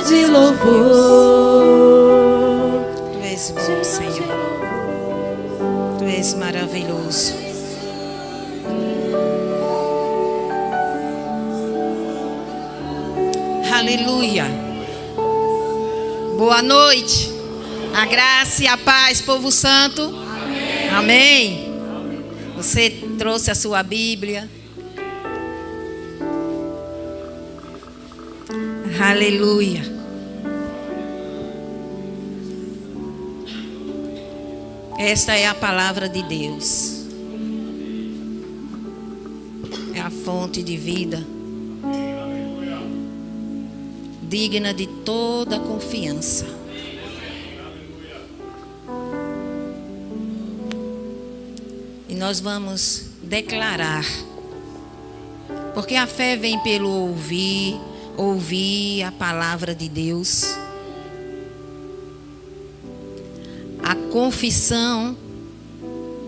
de louvor. Tu és bom, Senhor. Tu és maravilhoso. Aleluia. Boa noite. A graça e a paz, povo santo. Amém. Amém. Você trouxe a sua Bíblia. Aleluia. Esta é a palavra de Deus. É a fonte de vida, digna de toda confiança. E nós vamos declarar, porque a fé vem pelo ouvir a palavra de Deus. A confissão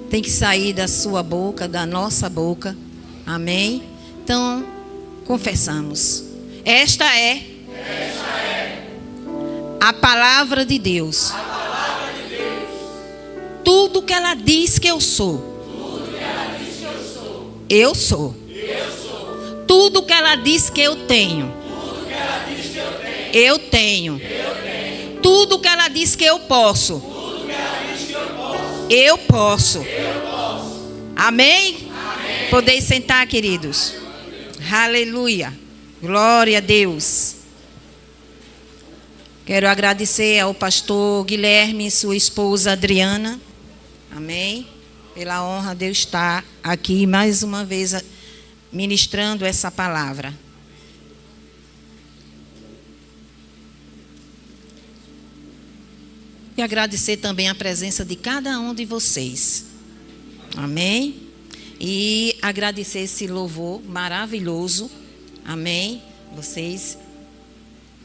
tem que sair da sua boca, da nossa boca. Amém? Então, confessamos. Esta é a palavra de Deus. Tudo que ela diz que eu sou. Eu sou. Tudo que ela diz que eu tenho. Eu tenho. Tudo que ela diz que eu posso. Eu posso. Amém? Podeis sentar, queridos. Aleluia. Glória a Deus. Quero agradecer ao pastor Guilherme e sua esposa Adriana. Amém? Pela honra de eu estar aqui mais uma vez ministrando essa palavra. E agradecer também a presença de cada um de vocês. Amém? E agradecer esse louvor maravilhoso. Amém? Vocês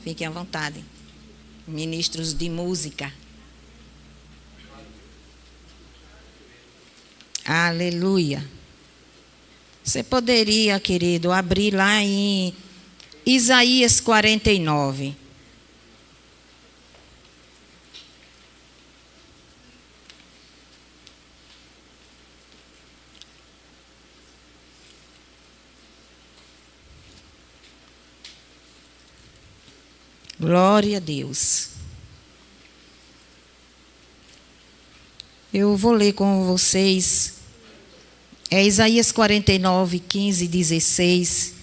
fiquem à vontade. Ministros de música. Aleluia. Você poderia, querido, abrir lá em Isaías 49. Glória a Deus. Eu vou ler com vocês. É Isaías 49, 15, 16.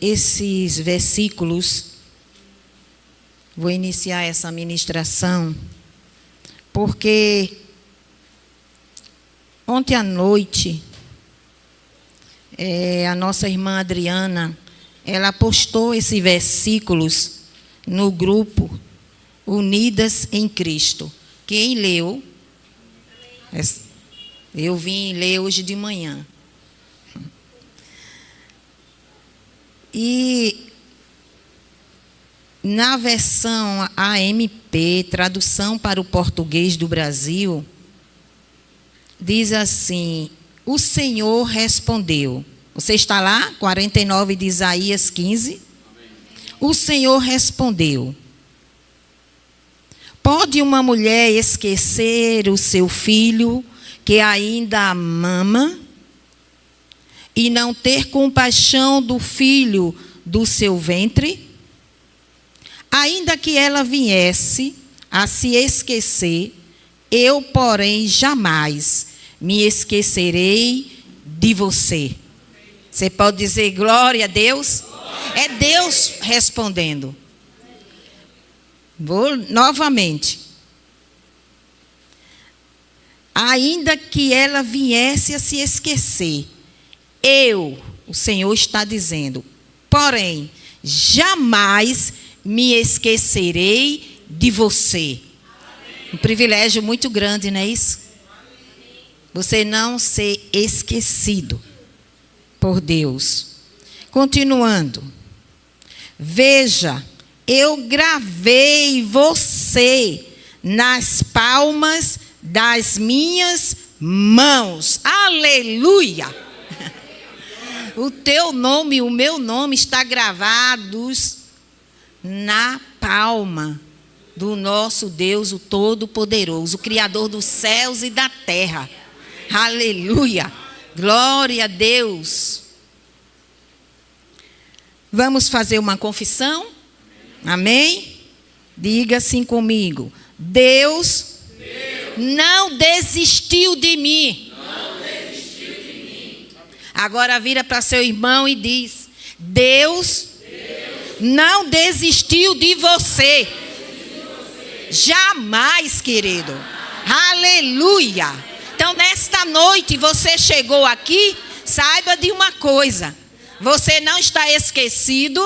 Esses versículos. Vou iniciar essa ministração. Porque ontem à noite, a nossa irmã Adriana, ela postou esses versículos no grupo Unidas em Cristo. Quem leu? Eu vim ler hoje de manhã. E na versão AMP, tradução para o português do Brasil, diz assim: o Senhor respondeu. Você está lá? 49 de Isaías 15. O Senhor respondeu: pode uma mulher esquecer o seu filho que ainda a mama e não ter compaixão do filho do seu ventre? Ainda que ela viesse a se esquecer, eu, porém, jamais me esquecerei de você. Você pode dizer glória a Deus? É Deus respondendo. Vou novamente. Ainda que ela viesse a se esquecer, o Senhor está dizendo, porém, jamais me esquecerei de você. Um privilégio muito grande, não é isso? Você não ser esquecido por Deus. Continuando. Veja, eu gravei você nas palmas das minhas mãos. Aleluia! O teu nome e o meu nome está gravados na palma do nosso Deus, o Todo-Poderoso, o Criador dos céus e da terra. Aleluia! Glória a Deus! Vamos fazer uma confissão? Amém? Diga assim comigo. Deus não desistiu de mim. Agora vira para seu irmão e diz: Deus não desistiu de você. Jamais, querido. Aleluia. Então, nesta noite, você chegou aqui, saiba de uma coisa. Você não está esquecido.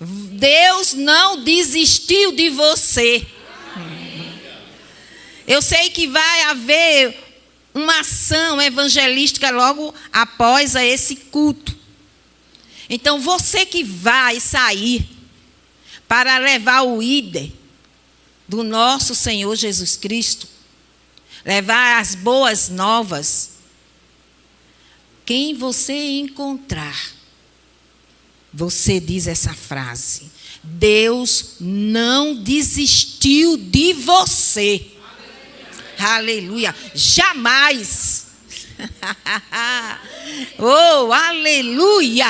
Deus não desistiu de você. Eu sei que vai haver uma ação evangelística logo após esse culto. Então, você que vai sair para levar o íder do nosso Senhor Jesus Cristo, levar as boas novas, quem você encontrar, você diz essa frase: Deus não desistiu de você. Aleluia. Jamais. Oh, aleluia.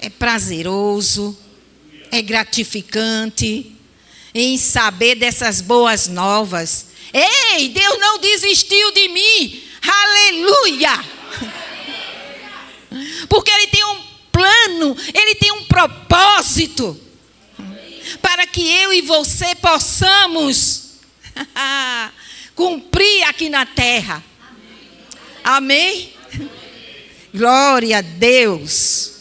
É prazeroso, é gratificante em saber dessas boas novas. Ei, Deus não desistiu de mim. Aleluia. Porque Ele tem um plano, Ele tem um propósito para que eu e você possamos cumprir aqui na terra. Amém? Glória a Deus.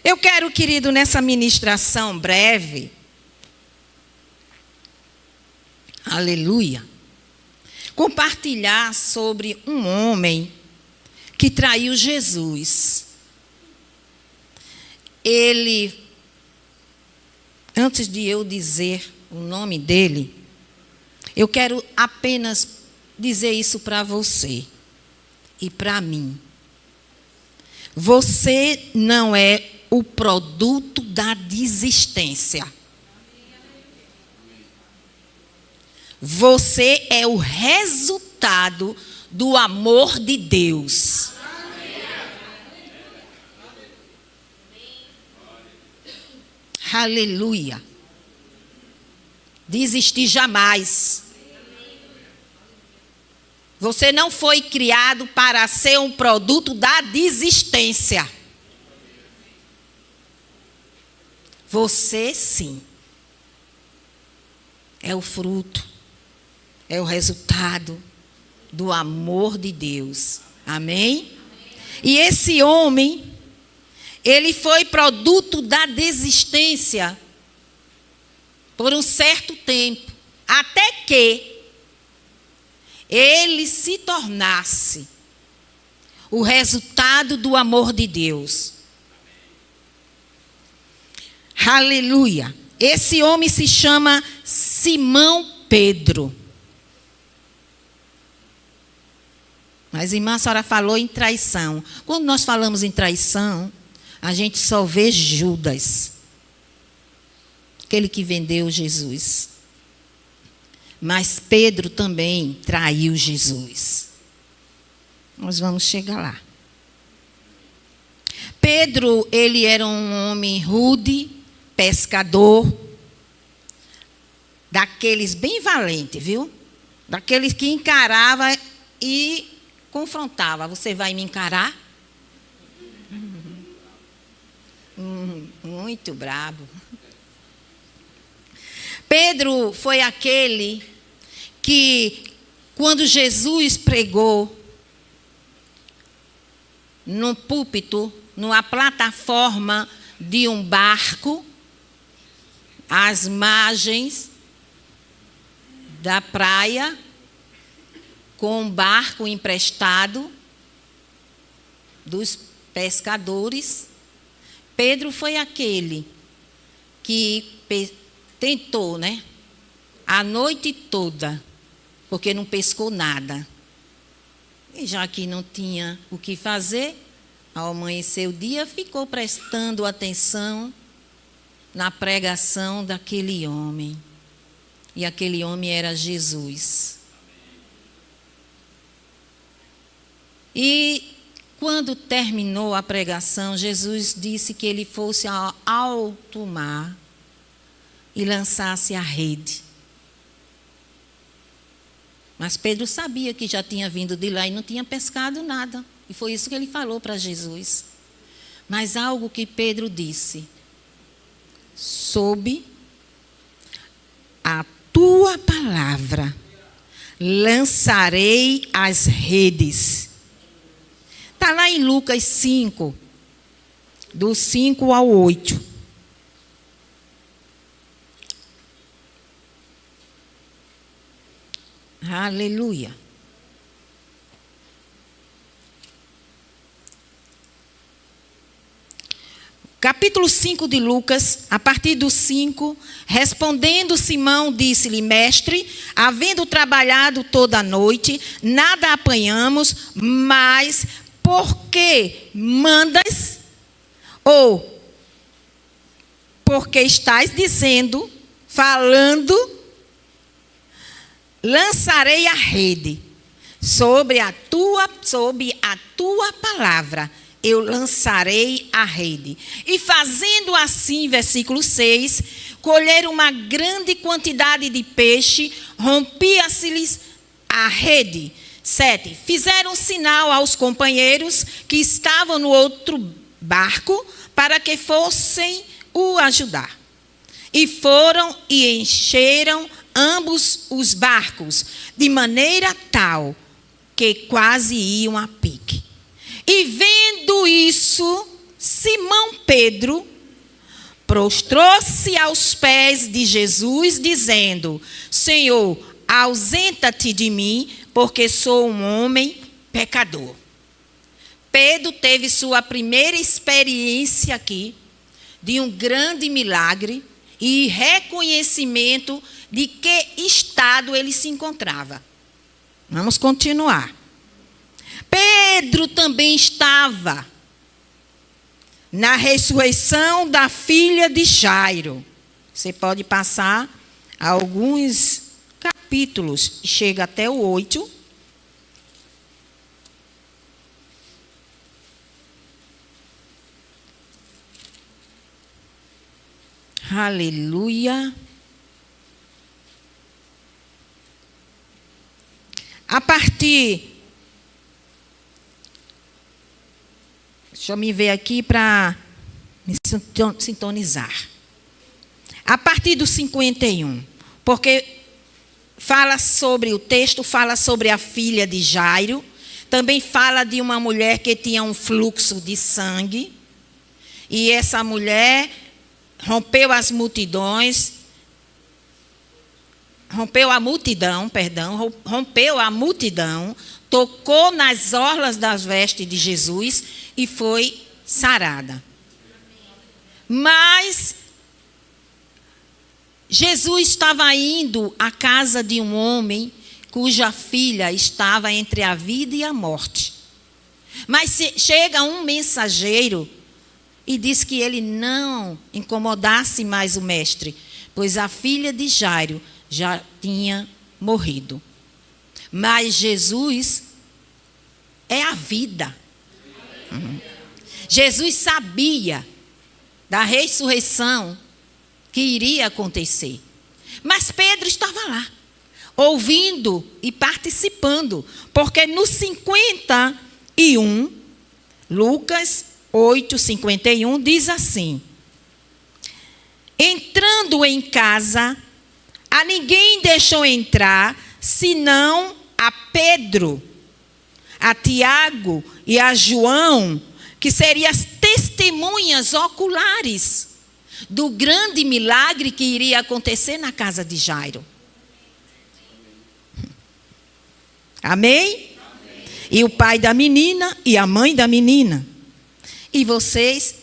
Eu quero, querido, nessa ministração breve, aleluia, compartilhar sobre um homem que traiu Jesus. Ele, antes de eu dizer o nome dele, eu quero apenas dizer isso para você e para mim. Você não é o produto da desistência. Você é o resultado do amor de Deus. Aleluia. Desistir jamais. Você não foi criado para ser um produto da desistência. Você sim. É o fruto, é o resultado do amor de Deus. Amém? E esse homem, ele foi produto da desistência por um certo tempo, até que ele se tornasse o resultado do amor de Deus. Aleluia. Esse homem se chama Simão Pedro. Mas, irmã, a senhora falou em traição. Quando nós falamos em traição, a gente só vê Judas, aquele que vendeu Jesus. Mas Pedro também traiu Jesus. Nós vamos chegar lá. Pedro, ele era um homem rude, pescador, daqueles bem valentes, viu? Daqueles que encarava e confrontava. Você vai me encarar? Muito bravo. Pedro foi aquele que, quando Jesus pregou no púlpito, numa plataforma de um barco, às margens da praia, com um barco emprestado dos pescadores, Pedro foi aquele que tentou, né? A noite toda, porque não pescou nada. E já que não tinha o que fazer, ao amanhecer o dia, ficou prestando atenção na pregação daquele homem. E aquele homem era Jesus. E quando terminou a pregação, Jesus disse que ele fosse ao alto mar e lançasse a rede. Mas Pedro sabia que já tinha vindo de lá e não tinha pescado nada. E foi isso que ele falou para Jesus. Mas algo que Pedro disse: sob a tua palavra lançarei as redes. Está lá em Lucas 5, do 5 ao 8. Aleluia. Capítulo 5 de Lucas, a partir do 5, respondendo Simão, disse-lhe: Mestre, havendo trabalhado toda a noite, nada apanhamos, mas por que mandas? Ou porque estás dizendo, falando, lançarei a rede sobre a tua palavra. Eu lançarei a rede. E fazendo assim, versículo 6, colheram uma grande quantidade de peixe, rompia-se-lhes a rede. 7, fizeram sinal aos companheiros que estavam no outro barco, para que fossem o ajudar. E foram e encheram ambos os barcos, de maneira tal que quase iam a pique. E vendo isso, Simão Pedro prostrou-se aos pés de Jesus, dizendo: Senhor, ausenta-te de mim, porque sou um homem pecador. Pedro teve sua primeira experiência aqui, de um grande milagre e reconhecimento de que estado ele se encontrava. Vamos continuar. Pedro também estava na ressurreição da filha de Jairo. Você pode passar alguns capítulos, chega até o 8. Aleluia. A partir... Deixa eu me ver aqui para me sintonizar. A partir do 51, porque fala sobre o texto, fala sobre a filha de Jairo, também fala de uma mulher que tinha um fluxo de sangue, e essa mulher rompeu a multidão, tocou nas orlas das vestes de Jesus e foi sarada. Mas Jesus estava indo à casa de um homem cuja filha estava entre a vida e a morte. Mas chega um mensageiro e diz que ele não incomodasse mais o mestre, pois a filha de Jairo já tinha morrido. Mas Jesus é a vida. Jesus sabia da ressurreição que iria acontecer. Mas Pedro estava lá, ouvindo e participando, porque no 51, Lucas 8:51 diz assim: entrando em casa, a ninguém deixou entrar, senão a Pedro, a Tiago e a João, que seriam as testemunhas oculares do grande milagre que iria acontecer na casa de Jairo. Amém? Amém? E o pai da menina e a mãe da menina. E vocês,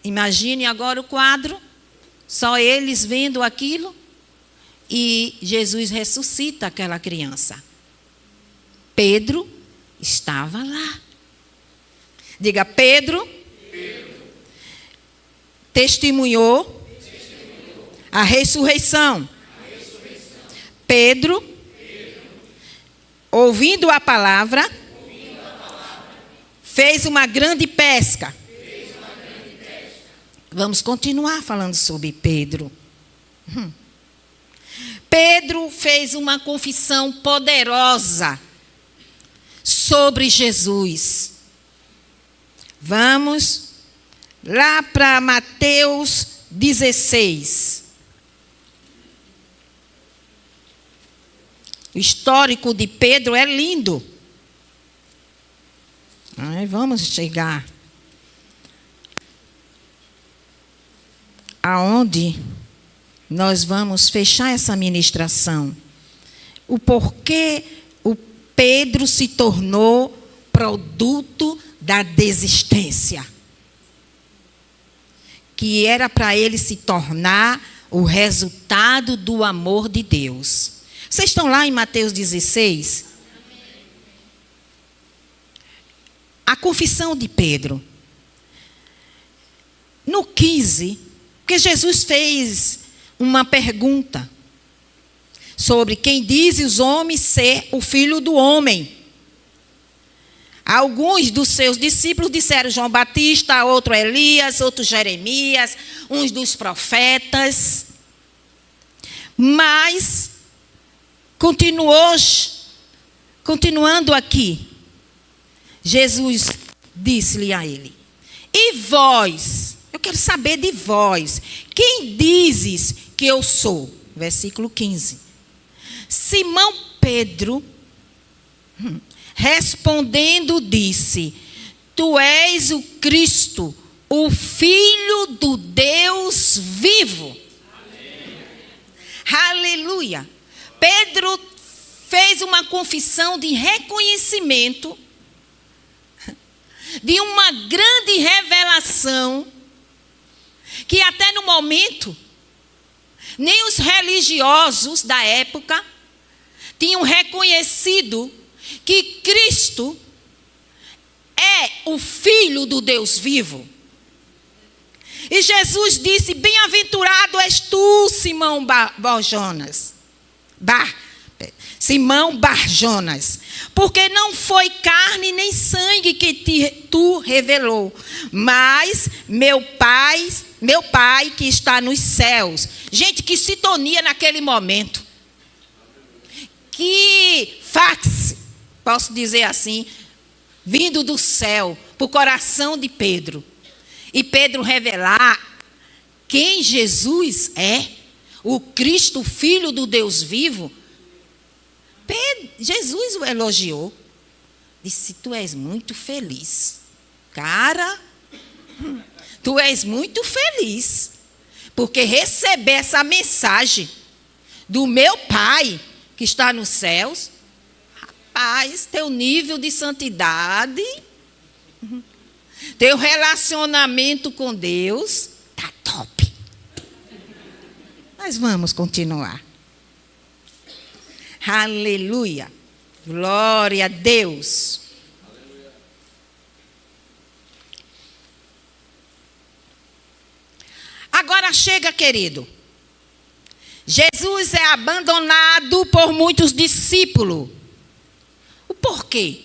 imaginem agora o quadro, só eles vendo aquilo, e Jesus ressuscita aquela criança. Pedro estava lá. Diga, Pedro, testemunhou a ressurreição. Pedro, ouvindo a palavra, fez uma grande pesca. Vamos continuar falando sobre Pedro. Pedro fez uma confissão poderosa sobre Jesus. Vamos lá para Mateus 16. O histórico de Pedro é lindo. Vamos chegar aonde nós vamos fechar essa ministração. O porquê o Pedro se tornou produto da desistência. Que era para ele se tornar o resultado do amor de Deus. Vocês estão lá em Mateus 16? A confissão de Pedro. No 15, porque Jesus fez uma pergunta sobre quem dizem os homens ser o filho do homem. Alguns dos seus discípulos disseram João Batista, outro Elias, outro Jeremias, uns dos profetas. Mas, continuando aqui, Jesus disse-lhe a ele: e vós, eu quero saber de vós, quem dizes que eu sou? Versículo 15. Simão Pedro, respondendo, disse: tu és o Cristo, o Filho do Deus vivo. Amém. Aleluia. Pedro fez uma confissão de reconhecimento de uma grande revelação que até no momento nem os religiosos da época tinham reconhecido que Cristo é o Filho do Deus vivo. E Jesus disse: bem-aventurado és tu, Simão Barjonas. Simão Barjonas, porque não foi carne nem sangue que tu revelou, mas meu Pai que está nos céus. Gente, que sintonia naquele momento. Que fax, posso dizer assim, vindo do céu, para o coração de Pedro. E Pedro revelar quem Jesus é, o Cristo, Filho do Deus vivo. Jesus o elogiou. Disse: tu és muito feliz. Cara, tu és muito feliz. Porque receber essa mensagem do meu Pai que está nos céus, rapaz, teu nível de santidade, teu relacionamento com Deus está top. Mas vamos continuar. Aleluia. Glória a Deus. Agora chega, querido. Jesus é abandonado por muitos discípulos. O porquê?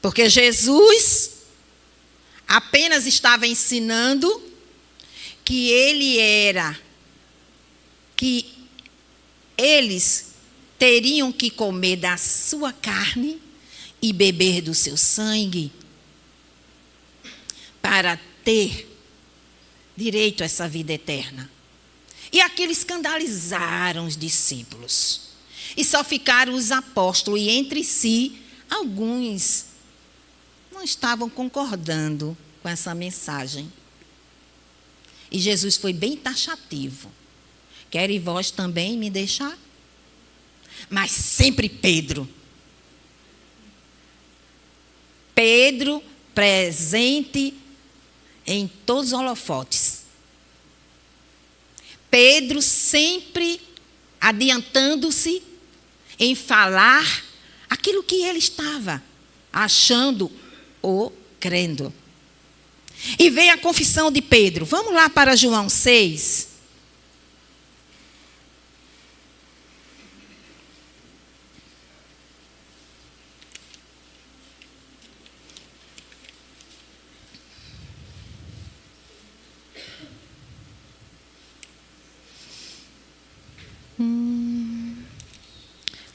Porque Jesus apenas estava ensinando que eles teriam que comer da sua carne e beber do seu sangue para ter direito a essa vida eterna. E aquilo escandalizaram os discípulos. E só ficaram os apóstolos, e entre si, alguns não estavam concordando com essa mensagem. E Jesus foi bem taxativo. Querem vós também me deixar? Mas sempre Pedro. Pedro presente em todos os holofotes. Pedro sempre adiantando-se em falar aquilo que ele estava achando ou crendo. E vem a confissão de Pedro. Vamos lá para João 6.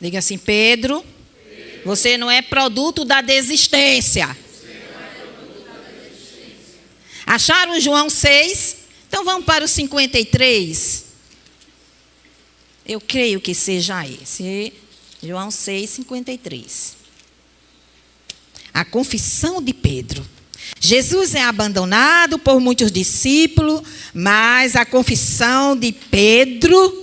Diga assim: Pedro, você não é produto da desistência. Acharam João 6? Então vamos para o 53. Eu creio que seja esse. João 6, 53. A confissão de Pedro. Jesus é abandonado por muitos discípulos, mas a confissão de Pedro...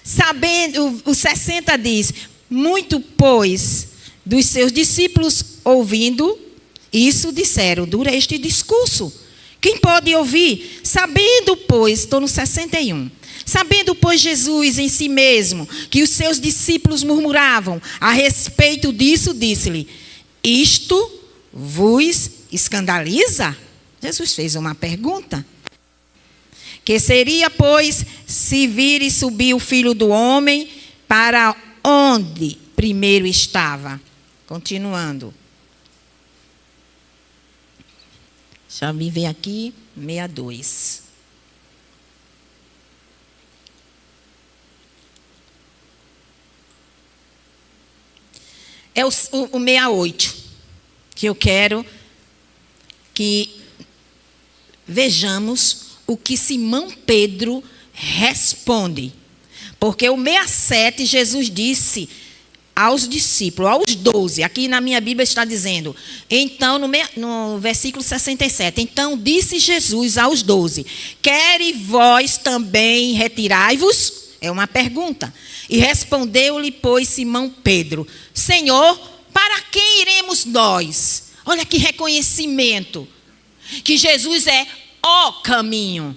Sabendo, o 60 diz: muito, pois, dos seus discípulos ouvindo isso, disseram: dura este discurso. Quem pode ouvir? Sabendo, pois, estou no 61. Sabendo, pois, Jesus em si mesmo, que os seus discípulos murmuravam a respeito disso, disse-lhe: isto vos escandaliza? Jesus fez uma pergunta. Que seria, pois, se vir e subir o Filho do Homem para onde primeiro estava? Continuando. Deixa eu ver aqui, 62. É o 68, que eu quero que vejamos o que Simão Pedro responde. Porque o 67, Jesus disse aos discípulos, aos 12, aqui na minha Bíblia está dizendo, então, no versículo 67, então disse Jesus aos 12, quere vós também retirai-vos? É uma pergunta. E respondeu-lhe, pois, Simão Pedro, Senhor, para quem iremos nós? Olha que reconhecimento, que Jesus é o caminho,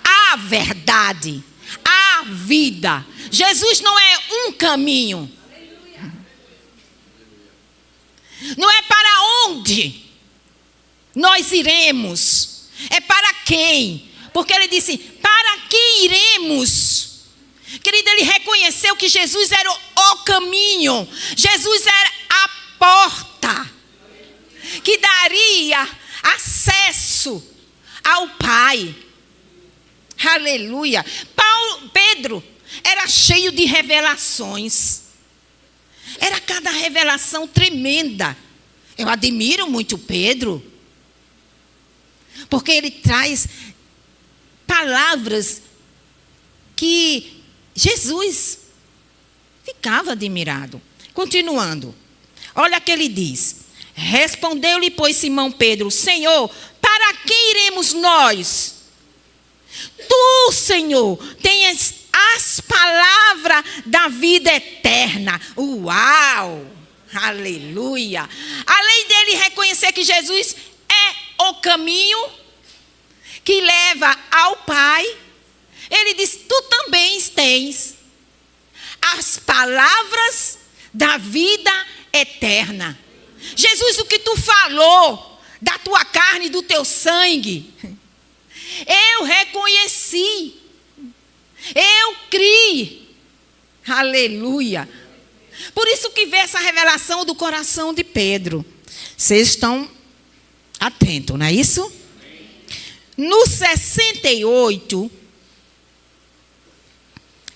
a verdade, a vida. Jesus não é um caminho. Não é para onde nós iremos, é para quem. Porque ele disse, para quem iremos? Querido, ele reconheceu que Jesus era o caminho. Jesus era a porta que daria acesso ao Pai. Aleluia. Pedro era cheio de revelações. Era cada revelação tremenda. Eu admiro muito Pedro, porque ele traz palavras que Jesus ficava admirado. Continuando. Olha o que ele diz. Respondeu-lhe, pois, Simão Pedro, Senhor, para quem iremos nós? Tu, Senhor, tens as palavras da vida eterna. Uau! Aleluia! Além dele reconhecer que Jesus é o caminho que leva ao Pai, ele diz, tu também tens as palavras da vida eterna. Jesus, o que tu falou da tua carne e do teu sangue, eu reconheci, eu criei. Aleluia. Por isso que vê essa revelação do coração de Pedro. Vocês estão atentos, não é isso? No 68,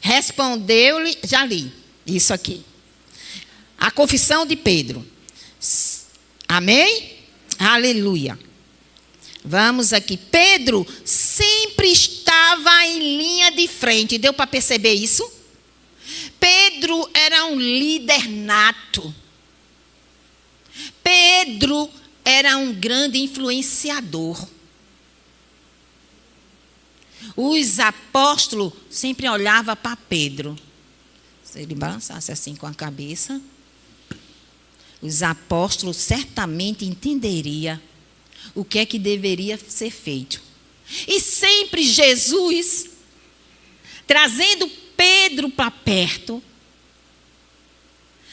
respondeu-lhe, já li, isso aqui. A confissão de Pedro. Amém? Aleluia. Vamos aqui. Pedro sempre estava em linha de frente. Deu para perceber isso? Pedro era um líder nato. Pedro era um grande influenciador. Os apóstolos sempre olhavam para Pedro. Se ele balançasse assim com a cabeça, os apóstolos certamente entenderiam o que é que deveria ser feito. E sempre Jesus, trazendo Pedro para perto,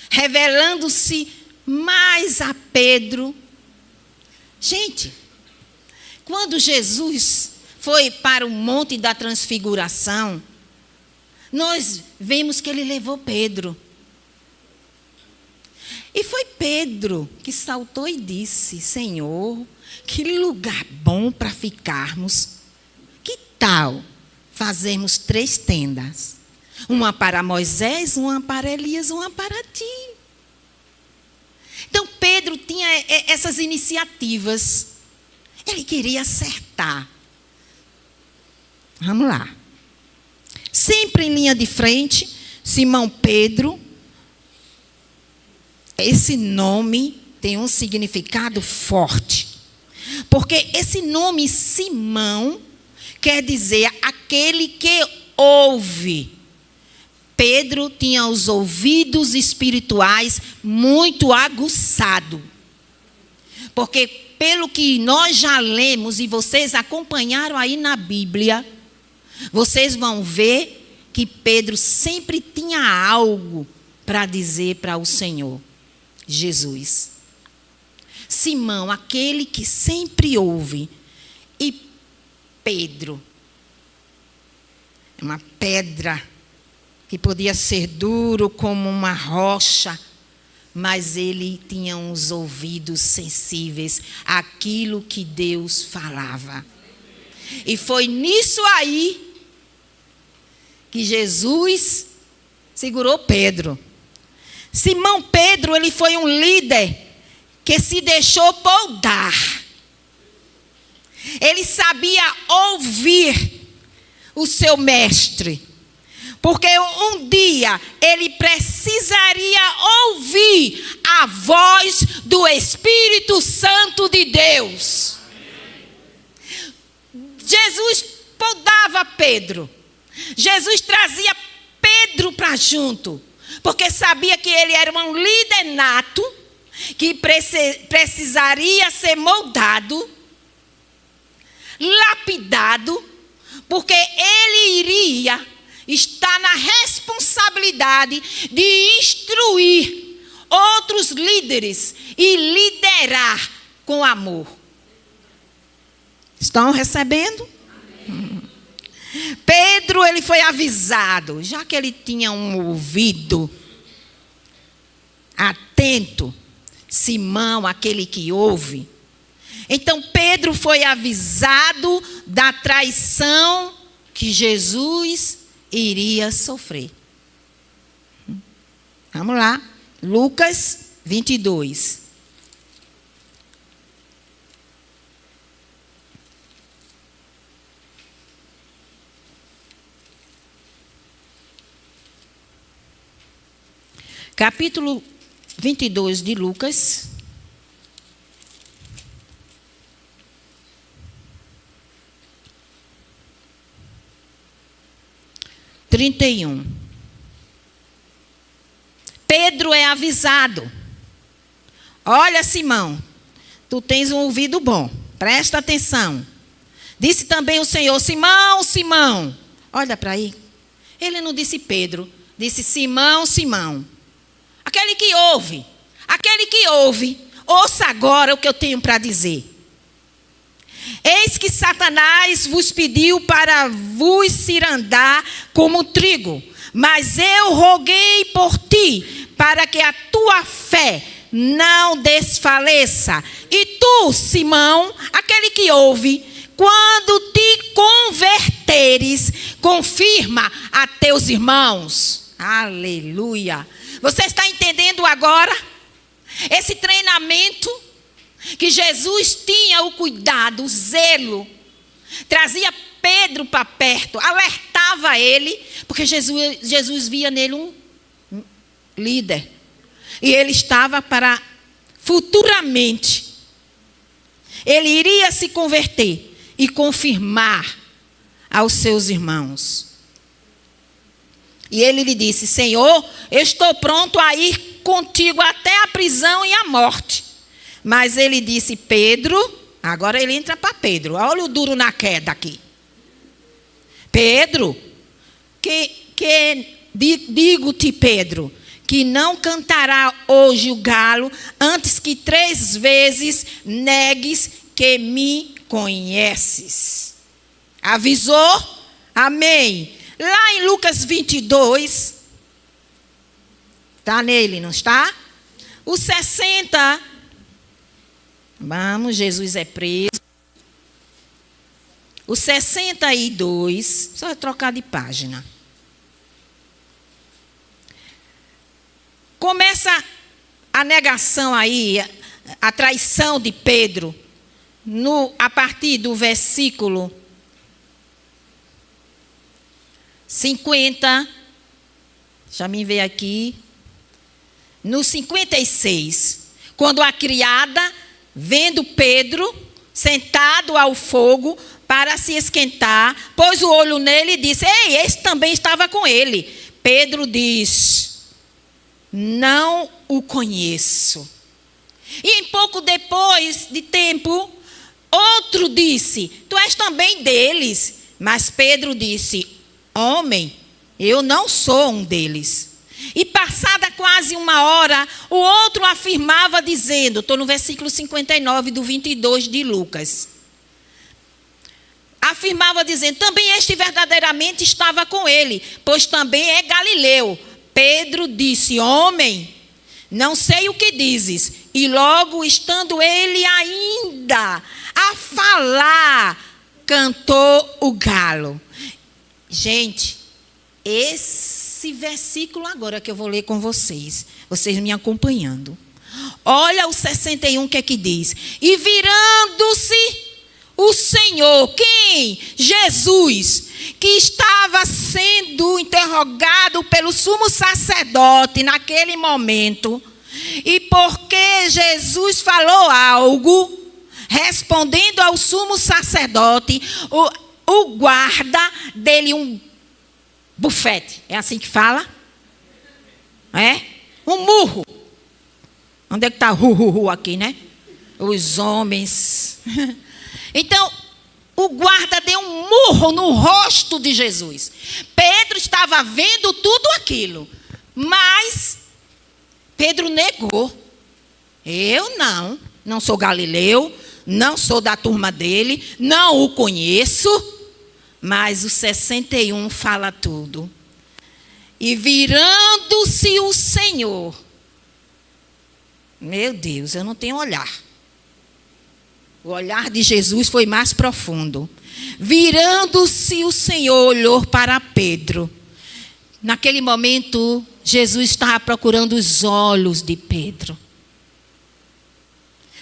revelando-se mais a Pedro. Gente, quando Jesus foi para o Monte da Transfiguração, nós vemos que ele levou Pedro. E foi Pedro que saltou e disse: Senhor, que lugar bom para ficarmos. Que tal fazermos 3 tendas? Uma para Moisés, uma para Elias, uma para ti. Então Pedro tinha essas iniciativas. Ele queria acertar. Vamos lá. Sempre em linha de frente, Simão Pedro. Esse nome tem um significado forte. Porque esse nome Simão quer dizer aquele que ouve. Pedro tinha os ouvidos espirituais muito aguçados. Porque pelo que nós já lemos e vocês acompanharam aí na Bíblia, vocês vão ver que Pedro sempre tinha algo para dizer para o Senhor Jesus. Simão, aquele que sempre ouve. E Pedro, uma pedra que podia ser duro como uma rocha, mas ele tinha uns ouvidos sensíveis àquilo que Deus falava. E foi nisso aí que Jesus segurou Pedro. Simão Pedro, ele foi um líder que se deixou podar. Ele sabia ouvir o seu mestre. Porque um dia ele precisaria ouvir a voz do Espírito Santo de Deus. Jesus podava Pedro. Jesus trazia Pedro para junto. Porque sabia que ele era um líder nato, que precisaria ser moldado, lapidado, porque ele iria estar na responsabilidade de instruir outros líderes e liderar com amor. Estão recebendo? Pedro, ele foi avisado, já que ele tinha um ouvido atento, Simão, aquele que ouve. Então Pedro foi avisado da traição que Jesus iria sofrer. Vamos lá, Lucas 22. Capítulo 22 de Lucas. Pedro é avisado. Olha, Simão, tu tens um ouvido bom. Presta atenção. Disse também o Senhor: Simão, Simão. Olha para aí. Ele não disse Pedro, disse Simão, Simão. Aquele que ouve, ouça agora o que eu tenho para dizer. Eis que Satanás vos pediu para vos cirandar como trigo, mas eu roguei por ti, para que a tua fé não desfaleça. E tu, Simão, aquele que ouve, quando te converteres, confirma a teus irmãos. Aleluia. Você está entendendo agora? Esse treinamento que Jesus tinha o cuidado, o zelo, trazia Pedro para perto, alertava ele, porque Jesus via nele um líder. E ele estava para futuramente, ele iria se converter e confirmar aos seus irmãos. E ele lhe disse: Senhor, eu estou pronto a ir contigo até a prisão e a morte. Mas ele disse: Pedro, agora ele entra para Pedro. Olha o duro na queda aqui. Pedro, digo-te, Pedro, que não cantará hoje o galo, antes que 3 vezes negues que me conheces. Avisou? Amém. Lá em Lucas 22, está nele, não está? O 60, vamos, Jesus é preso. O 62, só trocar de página. Começa a negação aí, a traição de Pedro, a partir do versículo 50. Já me veio aqui. No 56, quando a criada, vendo Pedro sentado ao fogo para se esquentar, pôs o olho nele e disse: ei, esse também estava com ele. Pedro diz: não o conheço. E em pouco depois de tempo, outro disse: tu és também deles. Mas Pedro disse: homem, eu não sou um deles. E passada quase 1 hora, o outro afirmava dizendo, estou no versículo 59 do 22 de Lucas. Afirmava dizendo, também este verdadeiramente estava com ele, pois também é galileu. Pedro disse, homem, não sei o que dizes. E logo, estando ele ainda a falar, cantou o galo. Gente, esse versículo agora que eu vou ler com vocês me acompanhando. Olha o 61, o que é que diz? E virando-se o Senhor, quem? Jesus, que estava sendo interrogado pelo sumo sacerdote naquele momento, e porque Jesus falou algo, respondendo ao sumo sacerdote, o guarda dele um bufete. É assim que fala? É? Um murro. Onde é que está o aqui, né? Os homens. Então, o guarda deu um murro no rosto de Jesus. Pedro estava vendo tudo aquilo, mas Pedro negou. Eu não sou galileu, não sou da turma dele, não o conheço. Mas o 61 fala tudo. E virando-se o Senhor. Meu Deus, eu não tenho olhar. O olhar de Jesus foi mais profundo. Virando-se o Senhor, olhou para Pedro. Naquele momento, Jesus estava procurando os olhos de Pedro.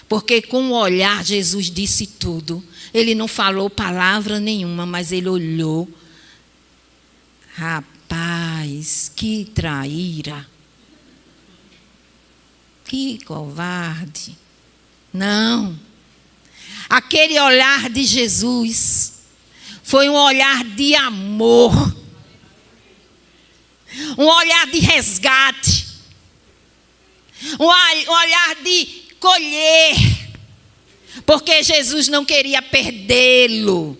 Porque com o olhar, Jesus disse tudo. Ele não falou palavra nenhuma, mas ele olhou. Rapaz, que traíra. Que covarde. Não. Aquele olhar de Jesus foi um olhar de amor. Um olhar de resgate. Um olhar de colher. Porque Jesus não queria perdê-lo.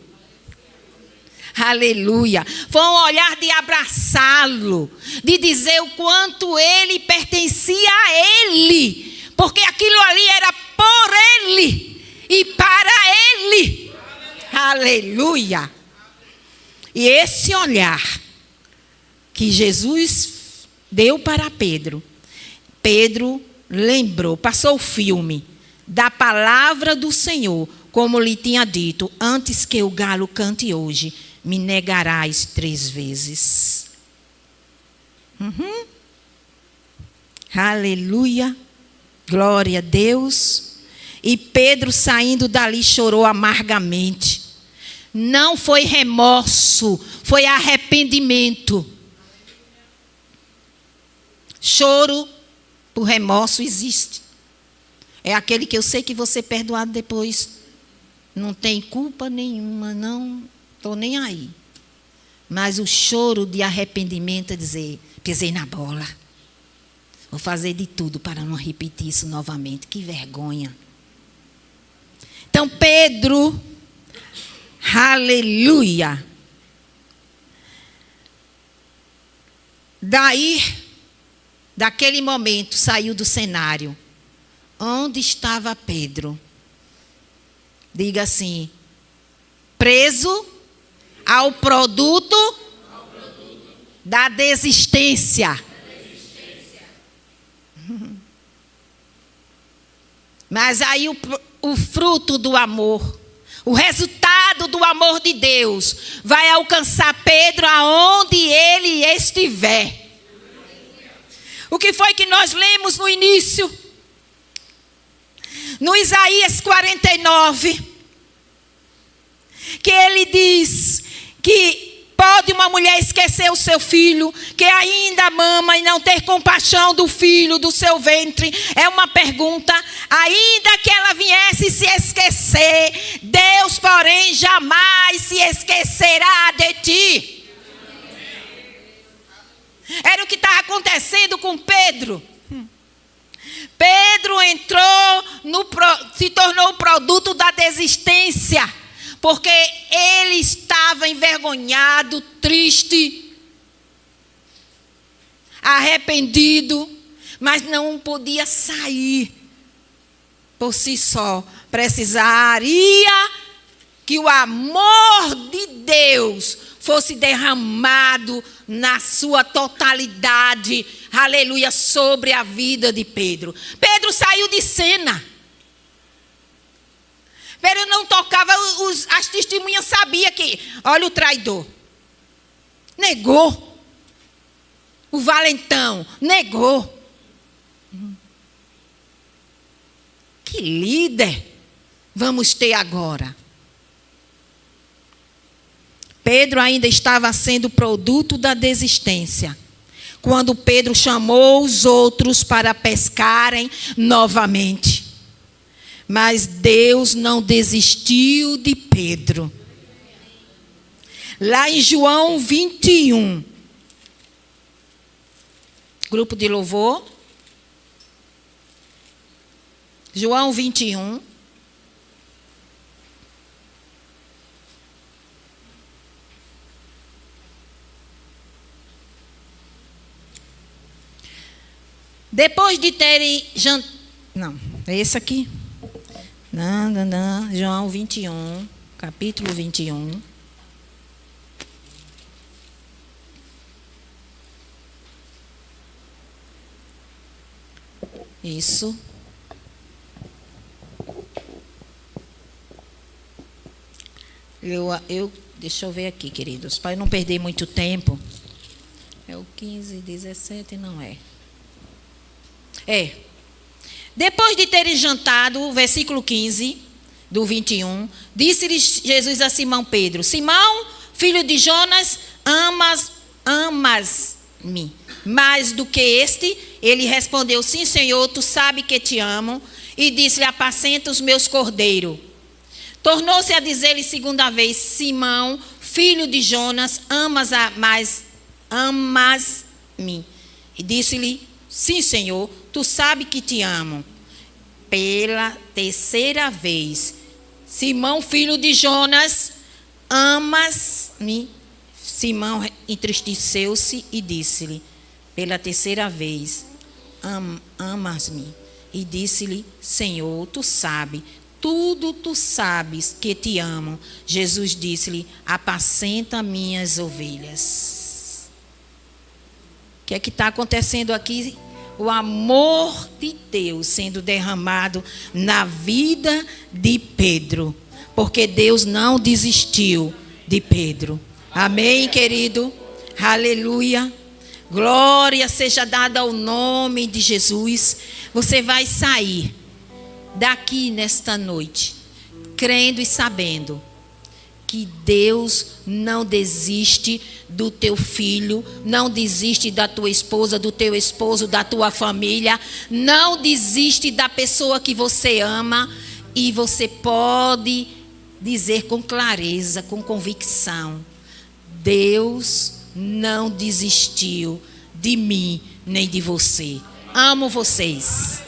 Aleluia. Foi um olhar de abraçá-lo, de dizer o quanto ele pertencia a ele, porque aquilo ali era por ele e para ele. Aleluia. E esse olhar que Jesus deu para Pedro, Pedro lembrou, passou o filme da palavra do Senhor, como lhe tinha dito, antes que o galo cante hoje, me negarás 3 vezes. Aleluia. Glória a Deus. E Pedro, saindo dali, chorou amargamente. Não foi remorso, foi arrependimento. Choro por remorso existe. É aquele que eu sei que vou ser perdoado depois. Não tem culpa nenhuma, não estou nem aí. Mas o choro de arrependimento é dizer, pisei na bola. Vou fazer de tudo para não repetir isso novamente. Que vergonha. Então Pedro, aleluia. Daí daquele momento, saiu do cenário. Onde estava Pedro? Diga assim: preso ao produto da desistência. Mas aí o fruto do amor, o resultado do amor de Deus vai alcançar Pedro aonde ele estiver. O que foi que nós lemos no início? No Isaías 49, que ele diz que pode uma mulher esquecer o seu filho, que ainda mama, e não ter compaixão do filho do seu ventre? É uma pergunta. Ainda que ela viesse se esquecer, Deus, porém, jamais se esquecerá de ti. Era o que estava acontecendo com Pedro. Pedro se tornou o produto da desistência, porque ele estava envergonhado, triste, arrependido, mas não podia sair por si só. Precisaria que o amor de Deus fosse derramado na sua totalidade, aleluia, sobre a vida de Pedro. Pedro saiu de cena. Pedro não tocava, as testemunhas sabiam que, olha o traidor. Negou. O valentão, negou. Que líder vamos ter agora? Pedro ainda estava sendo produto da desistência, quando Pedro chamou os outros para pescarem novamente. Mas Deus não desistiu de Pedro. Lá em João 21, grupo de louvor, João 21. Depois de terem jantado. Não, é esse aqui. Não. João 21, capítulo 21. Isso. Deixa eu ver aqui, queridos, para eu não perder muito tempo. É o 15, 17, não é? Depois de terem jantado, versículo 15 do 21, disse-lhe Jesus a Simão Pedro: Simão, filho de Jonas, amas-me mais do que este? Ele respondeu: sim, Senhor, tu sabes que te amo. E disse-lhe: apacenta os meus cordeiros. Tornou-se a dizer-lhe segunda vez: Simão, filho de Jonas, amas-me? E disse-lhe: sim, Senhor, tu sabes que te amo. Pela terceira vez: Simão, filho de Jonas, amas-me? Simão entristeceu-se e disse-lhe pela terceira vez: amas-me? E disse-lhe: Senhor, tu sabes, tudo tu sabes que te amo. Jesus disse-lhe: apacenta minhas ovelhas. O que é que está acontecendo aqui? O amor de Deus sendo derramado na vida de Pedro, porque Deus não desistiu de Pedro. Amém, querido? Aleluia. Glória seja dada ao nome de Jesus. Você vai sair daqui nesta noite, crendo e sabendo que Deus não desiste do teu filho, não desiste da tua esposa, do teu esposo, da tua família, não desiste da pessoa que você ama, e você pode dizer com clareza, com convicção: Deus não desistiu de mim nem de você. Amo vocês.